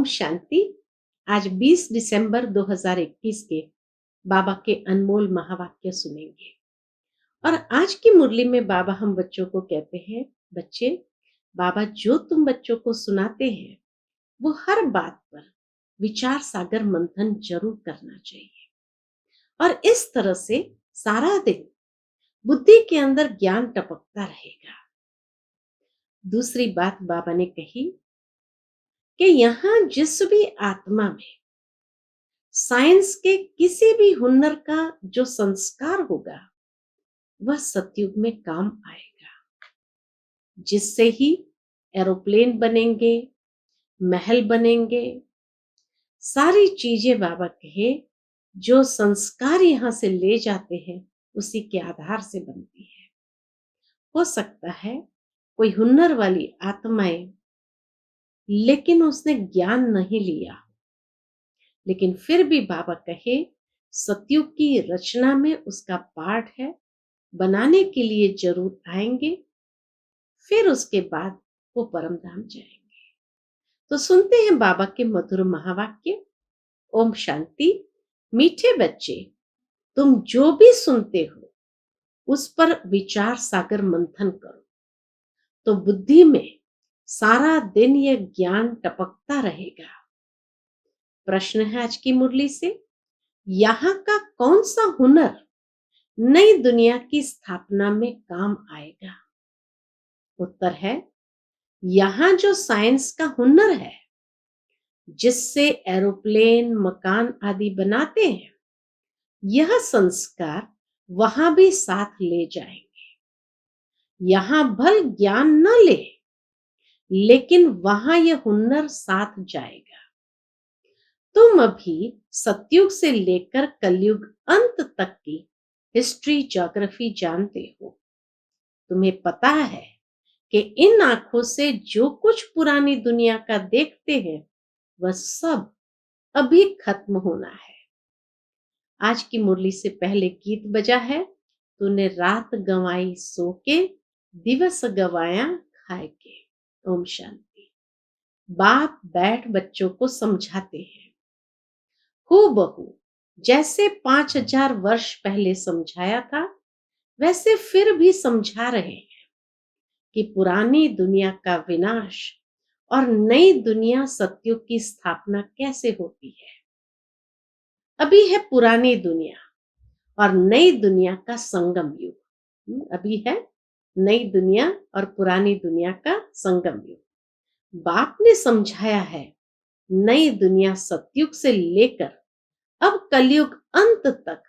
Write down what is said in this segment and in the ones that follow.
ओम शांति। आज 20 दिसंबर 2021 के बाबा के अनमोल महावाक्य सुनेंगे। और आज की मुरली में बाबा हम बच्चों को कहते हैं, बच्चे, बाबा जो तुम बच्चों को सुनाते हैं वो हर बात पर विचार सागर मंथन जरूर करना चाहिए। और इस तरह से सारा दिन बुद्धि के अंदर ज्ञान टपकता रहेगा। दूसरी बात बाबा ने कही कि यहाँ जिस भी आत्मा में साइंस के किसी भी हुनर का जो संस्कार होगा वह सतयुग में काम आएगा, जिससे ही एरोप्लेन बनेंगे, महल बनेंगे, सारी चीजें बाबा कहे जो संस्कार यहाँ से ले जाते हैं उसी के आधार से बनती है। हो सकता है कोई हुनर वाली आत्माएं, लेकिन उसने ज्ञान नहीं लिया, लेकिन फिर भी बाबा कहे सतयुग की रचना में उसका पार्ट है, बनाने के लिए जरूर आएंगे, फिर उसके बाद वो परम धाम जाएंगे। तो सुनते हैं बाबा के मधुर महावाक्य। ओम शांति। मीठे बच्चे, तुम जो भी सुनते हो उस पर विचार सागर मंथन करो, तो बुद्धि में सारा दिन यह ज्ञान टपकता रहेगा। प्रश्न है आज की मुरली से, यहाँ का कौन सा हुनर नई दुनिया की स्थापना में काम आएगा? उत्तर है, यहाँ जो साइंस का हुनर है जिससे एरोप्लेन, मकान आदि बनाते हैं, यह संस्कार वहां भी साथ ले जाएंगे। यहाँ भल ज्ञान न ले, लेकिन वहां यह हुनर साथ जाएगा। तुम अभी सतयुग से लेकर कलयुग अंत तक की हिस्ट्री, ज्योग्राफी जानते हो। तुम्हें पता है कि इन आंखों से जो कुछ पुरानी दुनिया का देखते हैं वह सब अभी खत्म होना है। आज की मुरली से पहले गीत बजा है, तूने रात गंवाई सो के, दिवस गवाया खाए के। ओम शांति। बाप बैठ बच्चों को समझाते हैं, हूबहू जैसे 5000 वर्ष पहले समझाया था वैसे फिर भी समझा रहे हैं कि पुरानी दुनिया का विनाश और नई दुनिया सतयुग की स्थापना कैसे होती है। अभी है पुरानी दुनिया और नई दुनिया का संगम युग। अभी है नई दुनिया और पुरानी दुनिया का संगम युग। बाप ने समझाया है नई दुनिया सतयुग से लेकर अब कलयुग अंत तक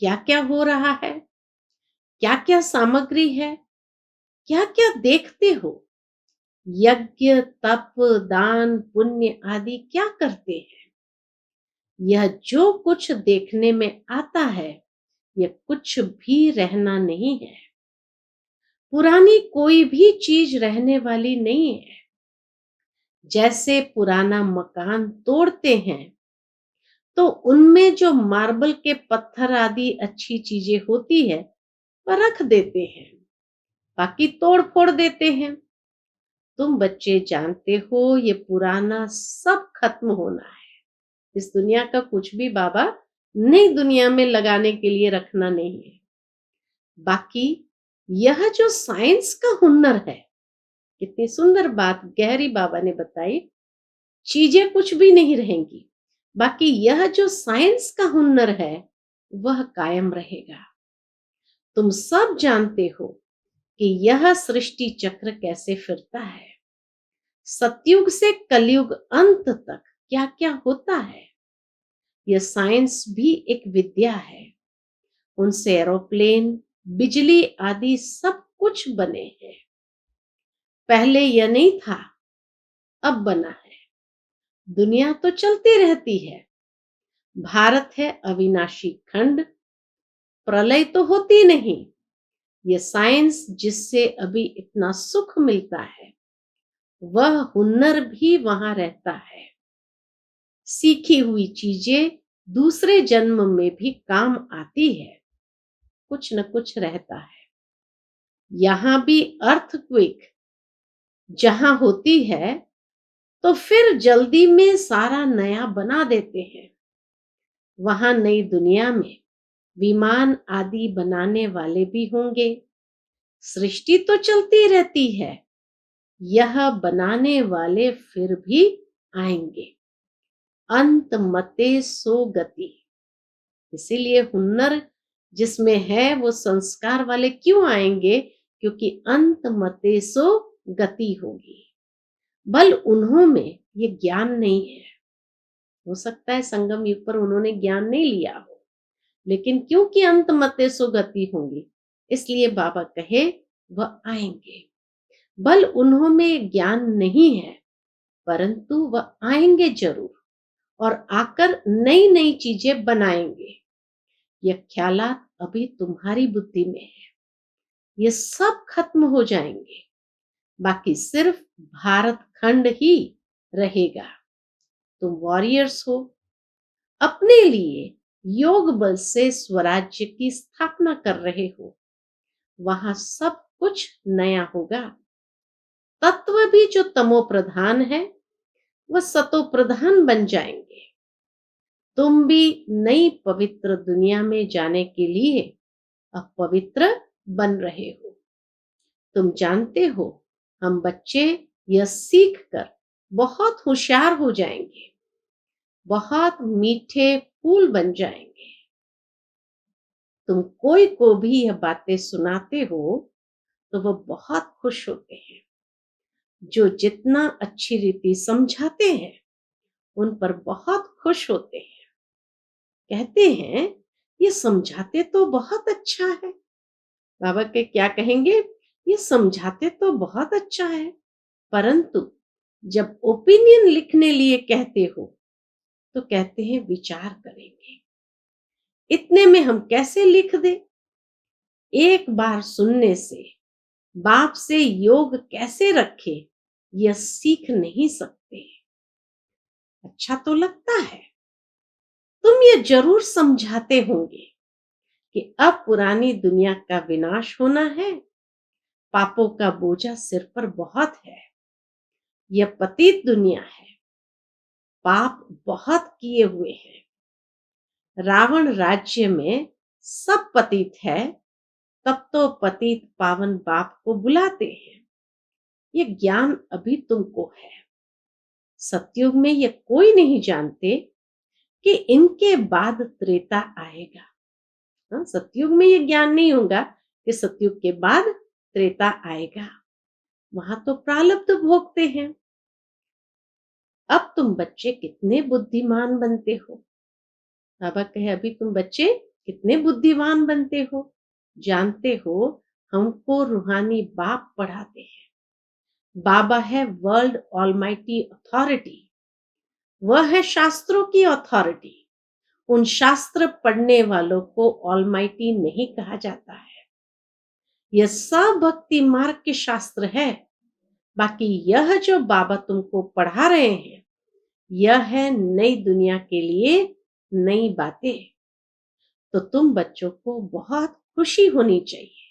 क्या क्या हो रहा है, क्या क्या सामग्री है, क्या क्या देखते हो, यज्ञ, तप, दान, पुण्य आदि क्या करते हैं। यह जो कुछ देखने में आता है यह कुछ भी रहना नहीं है। पुरानी कोई भी चीज रहने वाली नहीं है। जैसे पुराना मकान तोड़ते हैं तो उनमें जो मार्बल के पत्थर आदि अच्छी चीजें होती है वह रख देते हैं, बाकी तोड़ फोड़ देते हैं। तुम बच्चे जानते हो ये पुराना सब खत्म होना है। इस दुनिया का कुछ भी बाबा नई दुनिया में लगाने के लिए रखना नहीं है। बाकी यह जो साइंस का हुनर है, कितनी सुंदर बात गहरी बाबा ने बताई, चीजें कुछ भी नहीं रहेंगी, बाकी यह जो साइंस का हुनर है वह कायम रहेगा। तुम सब जानते हो कि यह सृष्टि चक्र कैसे फिरता है, सतयुग से कलयुग अंत तक क्या क्या होता है। यह साइंस भी एक विद्या है। उनसे एरोप्लेन, बिजली आदि सब कुछ बने हैं। पहले यह नहीं था, अब बना है। दुनिया तो चलती रहती है। भारत है अविनाशी खंड, प्रलय तो होती नहीं। ये साइंस जिससे अभी इतना सुख मिलता है वह हुनर भी वहां रहता है। सीखी हुई चीजें दूसरे जन्म में भी काम आती है, कुछ न कुछ रहता है। यहां भी अर्थक्वेक जहां होती है तो फिर जल्दी में सारा नया बना देते हैं। वहां नई दुनिया में विमान आदि बनाने वाले भी होंगे। सृष्टि तो चलती रहती है, यह बनाने वाले फिर भी आएंगे। अंत मते सो गति। इसीलिए हुनर जिसमें है वो संस्कार वाले क्यों आएंगे? क्योंकि अंत मते सो गति होगी। बल उन्हों में ये ज्ञान नहीं है। हो सकता है संगम युग पर उन्होंने ज्ञान नहीं लिया हो, लेकिन क्योंकि अंत मते सो गति होंगी, इसलिए बाबा कहे वह आएंगे। बल उन्हों में ज्ञान नहीं है, परंतु वह आएंगे जरूर और आकर नई नई चीजें बनाएंगे। यह ख्यालात अभी तुम्हारी बुद्धि में है, ये सब खत्म हो जाएंगे, बाकी सिर्फ भारत खंड ही रहेगा। तुम वॉरियर्स हो, अपने लिए योग बल से स्वराज्य की स्थापना कर रहे हो। वहां सब कुछ नया होगा। तत्व भी जो तमो प्रधान है वह सतो प्रधान बन जाएंगे। तुम भी नई पवित्र दुनिया में जाने के लिए अब पवित्र बन रहे हो। तुम जानते हो हम बच्चे यह सीख कर बहुत होशियार हो जाएंगे, बहुत मीठे फूल बन जाएंगे। तुम कोई को भी यह बातें सुनाते हो तो वह बहुत खुश होते हैं। जो जितना अच्छी रीति समझाते हैं उन पर बहुत खुश होते हैं। कहते हैं ये समझाते तो बहुत अच्छा है। बाबा के क्या कहेंगे? ये समझाते तो बहुत अच्छा है, परंतु जब ओपिनियन लिखने लिए कहते हो तो कहते हैं विचार करेंगे। इतने में हम कैसे लिख दे? एक बार सुनने से बाप से योग कैसे रखे यह सीख नहीं सकते। अच्छा तो लगता है। तुम ये जरूर समझाते होंगे कि अब पुरानी दुनिया का विनाश होना है, पापों का बोझा सिर पर बहुत है। यह पतित दुनिया है, पाप बहुत किए हुए हैं। रावण राज्य में सब पतित है, तब तो पतित पावन बाप को बुलाते हैं। ये ज्ञान अभी तुमको है। सतयुग में ये कोई नहीं जानते कि इनके बाद त्रेता आएगा। हाँ, सतयुग में ये ज्ञान नहीं होगा कि सतयुग के बाद त्रेता आएगा। वहां तो प्रारब्ध भोगते हैं। अब तुम बच्चे कितने बुद्धिमान बनते हो। बाबा कहे अभी तुम बच्चे कितने बुद्धिमान बनते हो। जानते हो हमको रूहानी बाप पढ़ाते हैं। बाबा है वर्ल्ड ऑलमाइटी अथॉरिटी। वह है शास्त्रों की अथॉरिटी। उन शास्त्र पढ़ने वालों को ऑलमाइटी नहीं कहा जाता है। यह सब भक्ति मार्ग के शास्त्र है। बाकी यह जो बाबा तुमको पढ़ा रहे हैं यह है नई दुनिया के लिए नई बातें। तो तुम बच्चों को बहुत खुशी होनी चाहिए।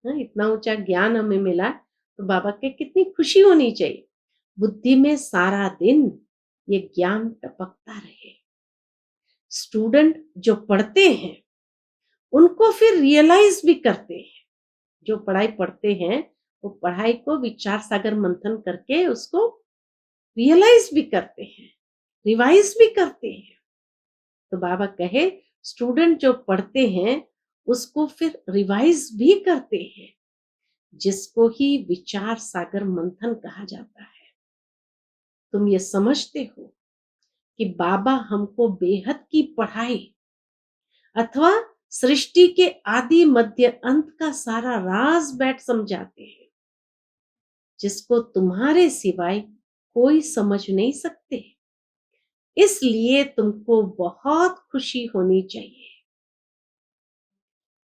हाँ, इतना ऊंचा ज्ञान हमें मिला तो बाबा के कितनी खुशी होनी चाहिए। बुद्धि में सारा दिन ये ज्ञान टपकता रहे। स्टूडेंट जो पढ़ते हैं उनको फिर रियलाइज भी करते हैं। जो पढ़ाई पढ़ते हैं वो पढ़ाई को विचार सागर मंथन करके उसको रियलाइज भी करते हैं, रिवाइज भी करते हैं। तो बाबा कहे स्टूडेंट जो पढ़ते हैं उसको फिर रिवाइज भी करते हैं, जिसको ही विचार सागर मंथन कहा जाता है। तुम ये समझते हो कि बाबा हमको बेहद की पढ़ाई अथवा सृष्टि के आदि मध्य अंत का सारा राज बैठ समझाते हैं, जिसको तुम्हारे सिवाय कोई समझ नहीं सकते। इसलिए तुमको बहुत खुशी होनी चाहिए।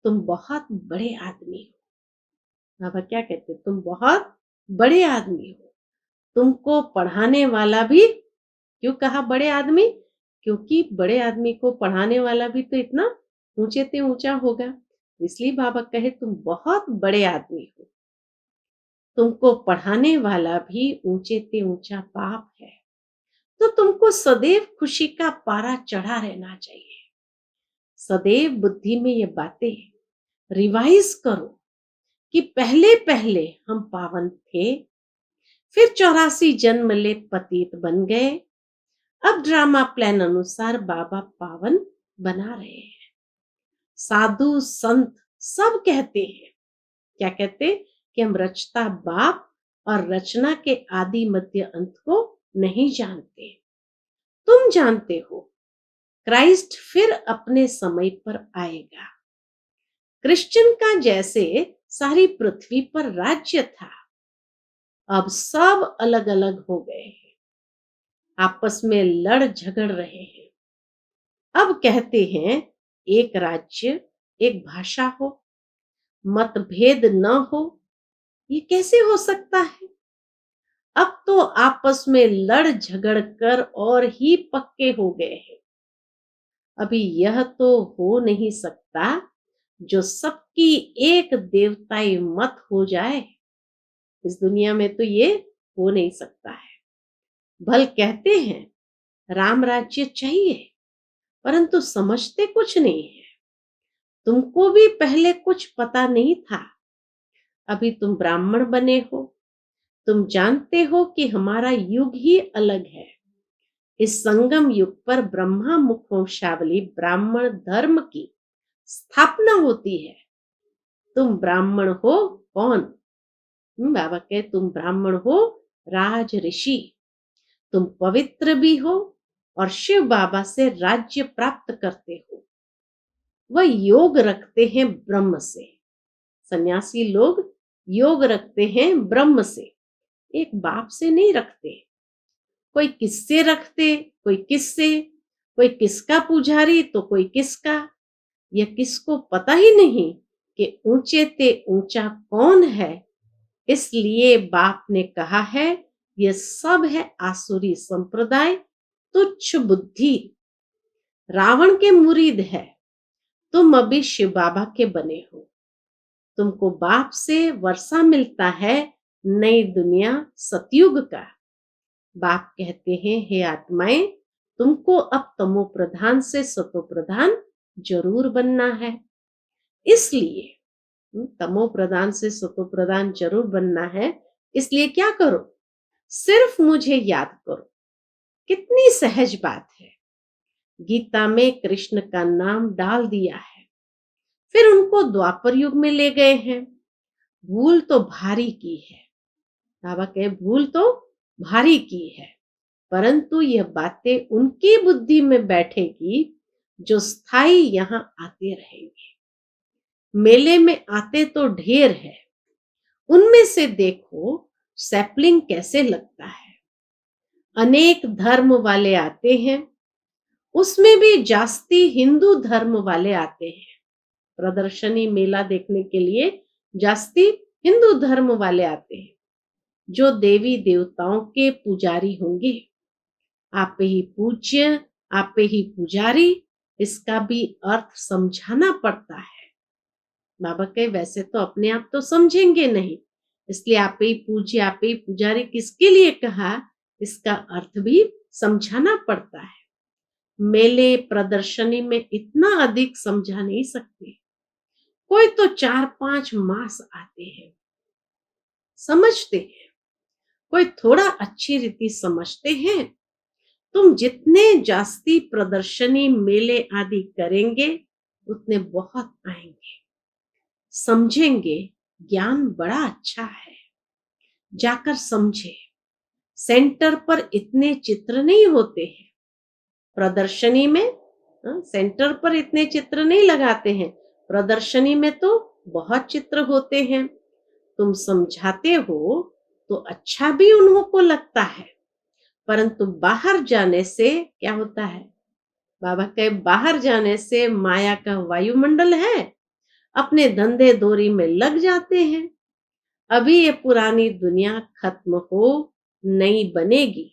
तुम बहुत बड़े आदमी हो। बाबा क्या कहते, तुम बहुत बड़े आदमी हो। तुमको पढ़ाने वाला भी, क्यों कहा बड़े आदमी? क्योंकि बड़े आदमी को पढ़ाने वाला भी तो इतना ऊंचे से ऊंचा होगा। इसलिए बाबा कहे तुम बहुत बड़े आदमी हो। तुमको पढ़ाने वाला भी ऊंचे ते ऊंचा बाप है, तो तुमको सदैव खुशी का पारा चढ़ा रहना चाहिए। सदैव बुद्धि में ये बातें रिवाइज करो कि पहले पहले हम पावन थे, फिर 84 जन्म ले पतित बन गए, अब ड्रामा प्लान अनुसार बाबा पावन बना रहे हैं। साधु संत सब कहते हैं, क्या कहते, कि हम रचता बाप और रचना के आदि मध्य अंत को नहीं जानते। तुम जानते हो क्राइस्ट फिर अपने समय पर आएगा। क्रिश्चियन का जैसे सारी पृथ्वी पर राज्य था, अब सब अलग अलग हो गए हैं, आपस में लड़ झगड़ रहे हैं। अब कहते हैं एक राज्य, एक भाषा हो, मतभेद न हो, ये कैसे हो सकता है? अब तो आपस में लड़ झगड़ कर और ही पक्के हो गए हैं। अभी यह तो हो नहीं सकता जो सबकी एक देवताई मत हो जाए। इस दुनिया में तो ये हो नहीं सकता है। भल कहते हैं राम राज्य चाहिए, परंतु समझते कुछ नहीं है। तुमको भी पहले कुछ पता नहीं था, अभी तुम ब्राह्मण बने हो। तुम जानते हो कि हमारा युग ही अलग है। इस संगम युग पर ब्रह्मा मुखवंशावली ब्राह्मण धर्म की स्थापना होती है। तुम ब्राह्मण हो कौन? बाबा कहे तुम ब्राह्मण हो राज ऋषि। तुम पवित्र भी हो और शिव बाबा से राज्य प्राप्त करते हो। वह योग रखते हैं ब्रह्म से। सन्यासी लोग योग रखते हैं ब्रह्म से, एक बाप से नहीं रखते। कोई किससे रखते, कोई किससे, कोई किसका पुजारी तो कोई किसका। यह किसको पता ही नहीं कि ऊंचे ते ऊंचा कौन है। इसलिए बाप ने कहा है यह सब है आसुरी संप्रदाय, तुच्छ बुद्धि। रावण के मुरीद है, तुम अभी शिव बाबा के बने हो। तुमको बाप से वर्षा मिलता है नई दुनिया सतयुग का। बाप कहते हैं हे आत्माएं, तुमको अब तमो प्रधान से सतो प्रधान जरूर बनना है। इसलिए तमो प्रधान से सतो प्रधान जरूर बनना है। इसलिए क्या करो, सिर्फ मुझे याद करो। कितनी सहज बात है। गीता में कृष्ण का नाम डाल दिया है, फिर उनको द्वापर युग में ले गए हैं। भूल तो भारी की है, बाबा कहे भूल तो भारी की है, परंतु यह बातें उनकी बुद्धि में बैठेगी जो स्थायी यहाँ आते रहेंगे। मेले में आते तो ढेर है, उनमें से देखो सैपलिंग कैसे लगता है। अनेक धर्म वाले आते हैं, उसमें भी जास्ती हिंदू धर्म वाले आते हैं। प्रदर्शनी मेला देखने के लिए जास्ती हिंदू धर्म वाले आते हैं, जो देवी देवताओं के पुजारी होंगे। आप ही पूज्य, आप ही पुजारी, इसका भी अर्थ समझाना पड़ता है। बाबा कहे वैसे तो अपने आप तो समझेंगे नहीं, इसलिए आप ही पूज्य, आप ही पुजारी किसके लिए कहा, इसका अर्थ भी समझाना पड़ता है। मेले प्रदर्शनी में इतना अधिक समझा नहीं सकते। कोई तो 4-5 मास आते हैं, समझते हैं। कोई थोड़ा अच्छी रीति समझते हैं। तुम जितने जास्ती प्रदर्शनी मेले आदि करेंगे उतने बहुत आएंगे, समझेंगे। ज्ञान बड़ा अच्छा है, जाकर समझे। सेंटर पर इतने चित्र नहीं होते हैं प्रदर्शनी में। सेंटर पर इतने चित्र नहीं लगाते हैं, प्रदर्शनी में तो बहुत चित्र होते हैं। तुम समझाते हो तो अच्छा भी उन्हों को लगता है, परंतु बाहर जाने से क्या होता है? बाबा कहे बाहर जाने से माया का वायुमंडल है, अपने धंधे दोरी में लग जाते हैं। अभी ये पुरानी दुनिया खत्म हो, नई बनेगी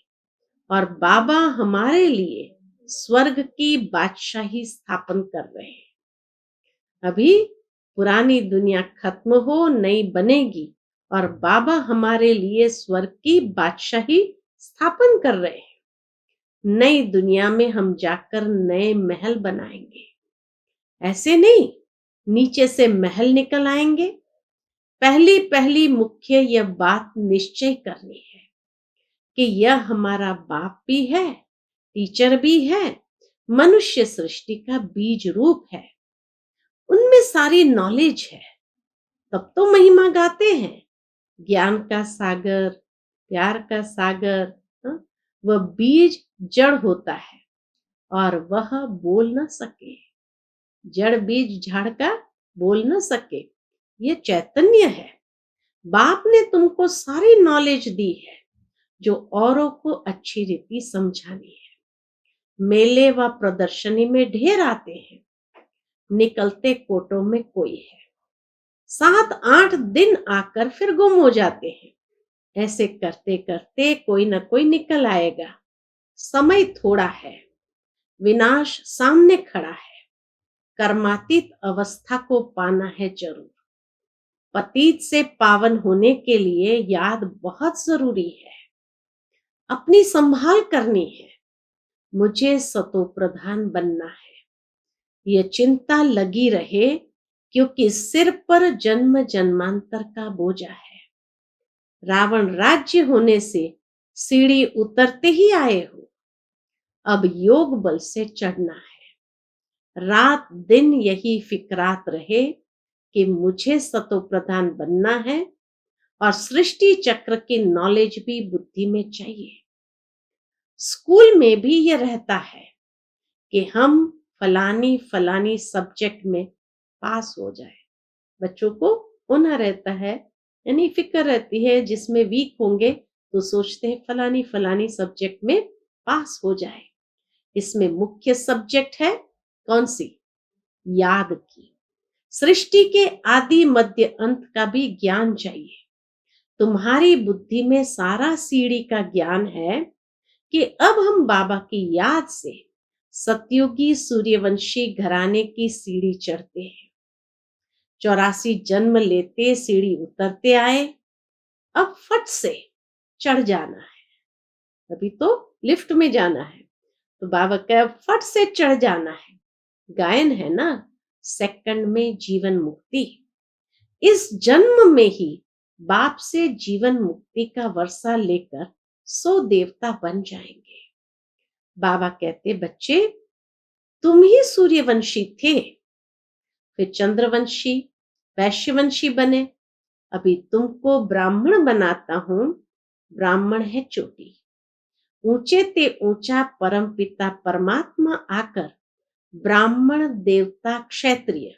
और बाबा हमारे लिए स्वर्ग की बादशाही स्थापन कर रहे हैं। अभी पुरानी दुनिया खत्म हो, नई बनेगी और बाबा हमारे लिए स्वर्ग की बादशाही स्थापन कर रहे हैं। नई दुनिया में हम जाकर नए महल बनाएंगे। ऐसे नहीं, नीचे से महल निकल आएंगे। पहली पहली मुख्य यह बात निश्चय करनी है कि यह हमारा बाप भी है, टीचर भी है, मनुष्य सृष्टि का बीज रूप है। उनमें सारी नॉलेज है, तब तो महिमा गाते हैं। ज्ञान का सागर, प्यार का सागर। हाँ? वह बीज जड़ होता है और वह बोल न सके। जड़ बीज झाड़ का बोल न सके, ये चैतन्य है। बाप ने तुमको सारी नॉलेज दी है जो औरों को अच्छी रीति समझानी है। मेले व प्रदर्शनी में ढेर आते हैं, निकलते कोटों में कोई है। 7-8 दिन आकर फिर गुम हो जाते हैं। ऐसे करते करते कोई न कोई निकल आएगा। समय थोड़ा है, विनाश सामने खड़ा है। कर्मातीत अवस्था को पाना है जरूर। पतीत से पावन होने के लिए याद बहुत जरूरी है। अपनी संभाल करनी है। मुझे सतो प्रधान बनना है, यह चिंता लगी रहे, क्योंकि सिर पर जन्म जन्मांतर का बोझा है। रावण राज्य होने से सीढ़ी उतरते ही आए हो, अब योग बल से चढ़ना है। रात दिन यही फिक्रात रहे कि मुझे सतो प्रधान बनना है, और सृष्टि चक्र की नॉलेज भी बुद्धि में चाहिए। स्कूल में भी यह रहता है कि हम फलानी फलानी सब्जेक्ट में पास हो जाए। बच्चों को होना रहता है, यानी फिक्र रहती है। जिसमें वीक होंगे तो सोचते हैं फलानी फलानी सब्जेक्ट में पास हो जाए। इसमें मुख्य सब्जेक्ट है कौन सी? याद की। सृष्टि के आदि मध्य अंत का भी ज्ञान चाहिए। तुम्हारी बुद्धि में सारा सीढ़ी का ज्ञान है कि अब हम बाबा की याद से सतयुगी सूर्यवंशी घराने की सीढ़ी चढ़ते हैं। 84 जन्म लेते सीढ़ी उतरते आए, अब फट से चढ़ जाना है। अभी तो लिफ्ट में जाना है, तो बाबा का फट से चढ़ जाना है। गायन है ना, सेकंड में जीवन मुक्ति। इस जन्म में ही बाप से जीवन मुक्ति का वर्षा लेकर 100 देवता बन जाएंगे। बाबा कहते, बच्चे तुम ही सूर्यवंशी थे, फिर चंद्रवंशी, वैश्यवंशी बने। अभी तुमको ब्राह्मण बनाता हूं। ब्राह्मण है चोटी। ऊंचे ते ऊंचा परम पिता परमात्मा आकर ब्राह्मण देवता क्षत्रिय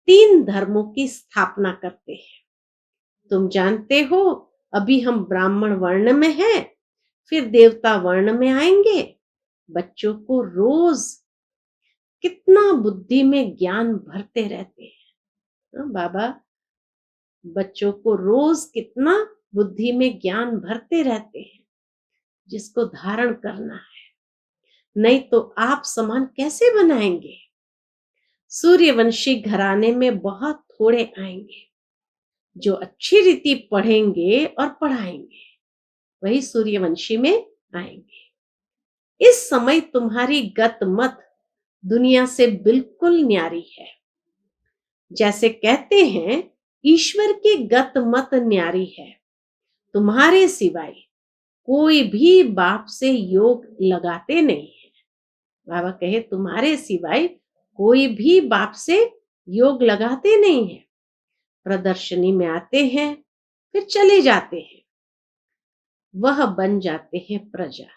3 धर्मों की स्थापना करते हैं। तुम जानते हो, अभी हम ब्राह्मण वर्ण में हैं, फिर देवता वर्ण में आएंगे। बच्चों को रोज कितना बुद्धि में ज्ञान भरते रहते हैं। बाबा बच्चों को रोज कितना बुद्धि में ज्ञान भरते रहते हैं, जिसको धारण करना है। नहीं तो आप समान कैसे बनाएंगे? सूर्यवंशी घराने में बहुत थोड़े आएंगे जो अच्छी रीति पढ़ेंगे और पढ़ाएंगे, वही सूर्यवंशी में आएंगे। इस समय तुम्हारी गत मत दुनिया से बिल्कुल न्यारी है। जैसे कहते हैं, ईश्वर की गत मत न्यारी है। तुम्हारे सिवाय कोई भी बाप से योग लगाते नहीं है। बाबा कहे, तुम्हारे सिवाय कोई भी बाप से योग लगाते नहीं है। प्रदर्शनी में आते हैं, फिर चले जाते हैं। वह बन जाते हैं प्रजा।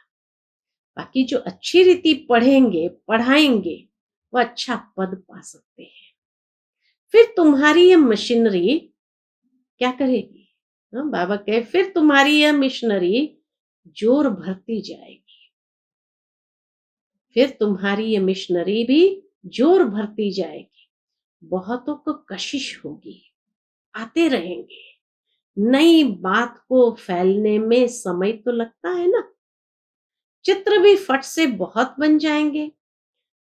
बाकी जो अच्छी रीति पढ़ेंगे पढ़ाएंगे, वह अच्छा पद पा सकते हैं। फिर तुम्हारी यह मशीनरी क्या करेगी? बाबा कहे, फिर तुम्हारी यह मिशनरी जोर भरती जाएगी। फिर तुम्हारी ये मिशनरी भी जोर भरती जाएगी। बहुतों को कशिश होगी, आते रहेंगे। नई बात को फैलने में समय तो लगता है ना। चित्र भी फट से बहुत बन जाएंगे।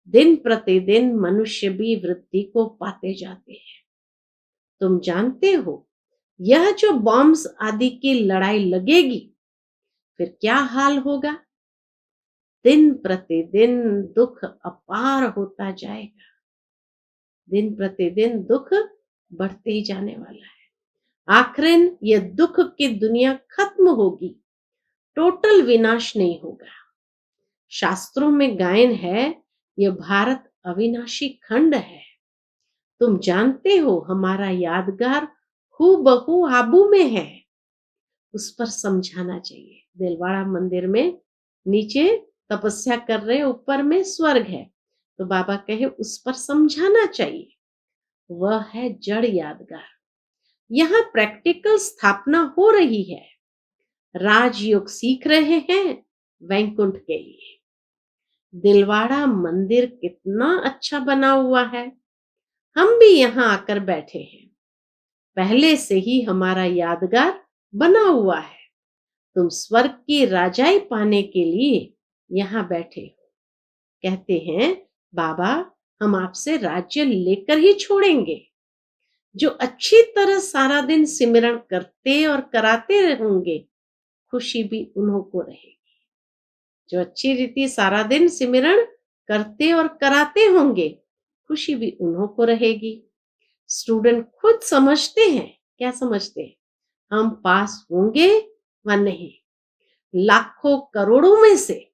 दिन प्रतिदिन मनुष्य भी वृद्धि को पाते जाते हैं। तुम जानते हो, यह जो बॉम्ब्स आदि की लड़ाई लगेगी, फिर क्या हाल होगा? दिन प्रतिदिन दुख अपार होता जाएगा। दिन प्रतिदिन दुख बढ़ते ही जाने वाला है। आखिरन ये दुख की दुनिया खत्म होगी, टोटल विनाश नहीं होगा। शास्त्रों में गायन है, ये भारत अविनाशी खंड है। तुम जानते हो हमारा यादगार हूबहू आबू में है। उस पर समझाना चाहिए। दिलवाड़ा मंदिर में नीचे तपस्या कर रहे, ऊपर में स्वर्ग है, तो बाबा कहे उस पर समझाना चाहिए। वह है जड़ यादगार। यहाँ प्रैक्टिकल स्थापना हो रही है। राजयोग सीख रहे हैं वैकुंठ के लिए। दिलवाड़ा मंदिर कितना अच्छा बना हुआ है। हम भी यहाँ आकर बैठे हैं। पहले से ही हमारा यादगार बना हुआ है। तुम स्वर्ग की राजाई पाने के लिए यहाँ बैठे हो। कहते हैं बाबा हम आपसे राज्य लेकर ही छोड़ेंगे। जो अच्छी तरह सारा दिन सिमरन करते और कराते होंगे, खुशी भी उन्हों को रहेगी। जो अच्छी रीति सारा दिन सिमरन करते और कराते होंगे, खुशी भी उन्हों को रहेगी। स्टूडेंट खुद समझते हैं, क्या समझते हैं? हम पास होंगे व नहीं। लाखों करोड़ों में से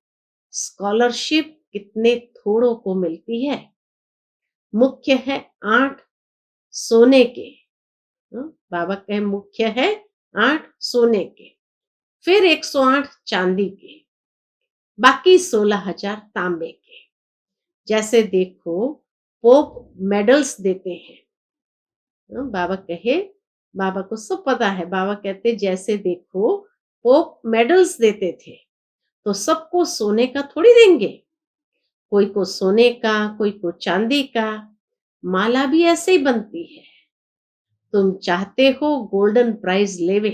स्कॉलरशिप कितने थोड़ों को मिलती है। मुख्य है 8 सोने के। बाबा कहे मुख्य है 8 सोने के, फिर 108 चांदी के, बाकी 16,000 तांबे के। जैसे देखो पोप मेडल्स देते हैं। बाबा कहे, बाबा को सब पता है। बाबा कहते जैसे देखो पोप मेडल्स देते थे, तो सबको सोने का थोड़ी देंगे। कोई को सोने का, कोई को चांदी का। माला भी ऐसे ही बनती है। तुम चाहते हो गोल्डन प्राइज लेवे,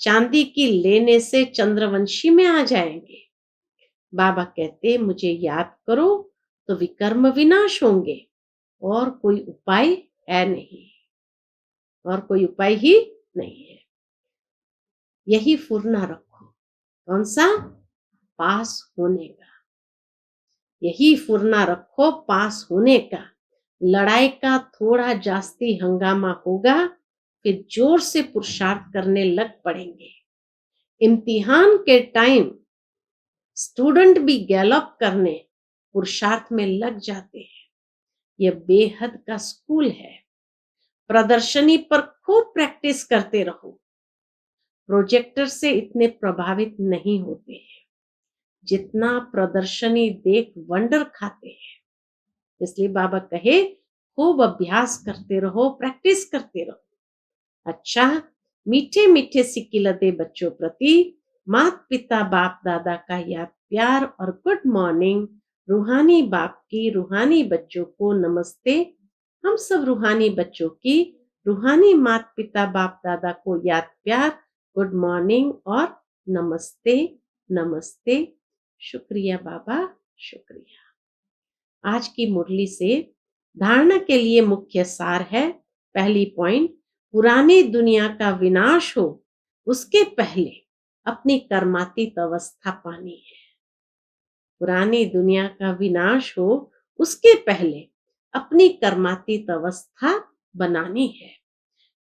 चांदी की लेने से चंद्रवंशी में आ जाएंगे। बाबा कहते मुझे याद करो तो विकर्म विनाश होंगे, और कोई उपाय है नहीं, और कोई उपाय ही नहीं है। यही फुरना रखो। कौन सा? पास होने का। यही फुरना रखो पास होने का। लड़ाई का थोड़ा जास्ती हंगामा होगा, फिर जोर से पुरुषार्थ करने लग पड़ेंगे। इम्तिहान के टाइम स्टूडेंट भी गैलअप करने पुरुषार्थ में लग जाते हैं। यह बेहद का स्कूल है। प्रदर्शनी पर खूब प्रैक्टिस करते रहो। प्रोजेक्टर से इतने प्रभावित नहीं होते हैं जितना प्रदर्शनी देख वंडर खाते हैं। इसलिए बाबा कहे खूब अभ्यास करते रहो, प्रैक्टिस करते रहो। अच्छा, मीठे मीठे सिकिलते बच्चों प्रति माता पिता बाप दादा का याद प्यार और गुड मॉर्निंग। रूहानी बाप की रूहानी बच्चों को नमस्ते। हम सब रूहानी बच्चों की रूहानी माता पिता बाप दादा को याद प्यार, गुड मॉर्निंग और नमस्ते नमस्ते। शुक्रिया बाबा, शुक्रिया। आज की मुरली से धारणा के लिए मुख्य सार है। पहली पॉइंट, पुरानी दुनिया का विनाश हो उसके पहले अपनी कर्मातीत अवस्था पानी है। पुरानी दुनिया का विनाश हो उसके पहले अपनी कर्मातीत अवस्था बनानी है।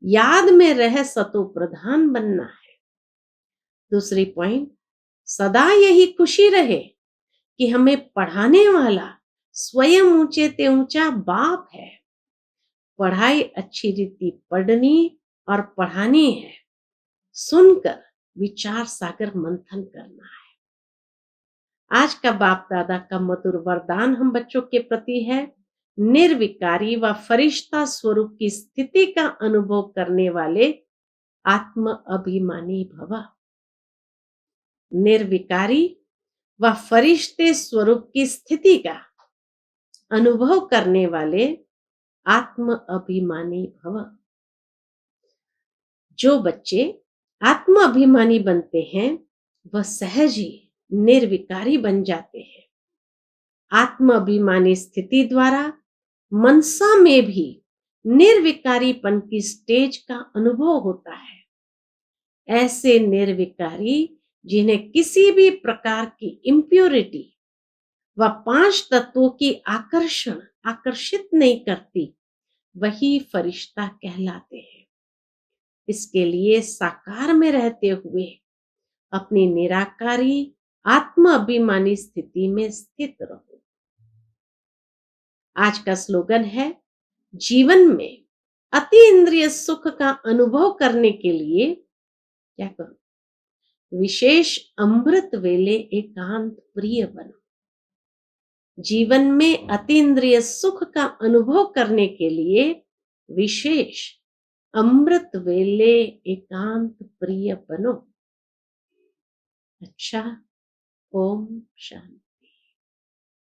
याद में रह सतो प्रधान बनना है। दूसरी पॉइंट, सदा यही खुशी रहे कि हमें पढ़ाने वाला स्वयं ऊंचे ते ऊंचा बाप है। पढ़ाई अच्छी रीति पढ़नी और पढ़ानी है। सुनकर विचार सागर मंथन करना है। आज का बाप दादा का मधुर वरदान हम बच्चों के प्रति है, निर्विकारी व फरिश्ता स्वरूप की स्थिति का अनुभव करने वाले आत्म अभिमानी भव। निर्विकारी व फरिश्ते स्वरूप की स्थिति का अनुभव करने वाले आत्म अभिमानी भव। जो बच्चे आत्म अभिमानी बनते हैं वह सहज ही निर्विकारी बन जाते हैं। आत्म अभिमानी स्थिति द्वारा मनसा में भी निर्विकारीपन की स्टेज का अनुभव होता है। ऐसे निर्विकारी जिन्हें किसी भी प्रकार की इम्प्योरिटी व 5 तत्वों की आकर्षित नहीं करती, वही फरिश्ता कहलाते हैं। इसके लिए साकार में रहते हुए अपनी निराकारी आत्म अभिमानी स्थिति में स्थित रहो। आज का स्लोगन है, जीवन में अति इंद्रिय सुख का अनुभव करने के लिए क्या करो? विशेष अमृत वेले एकांत प्रिय बनो। जीवन में अतीन्द्रिय सुख का अनुभव करने के लिए विशेष अमृत वेले एकांत प्रिय बनो। अच्छा, ओम शांति।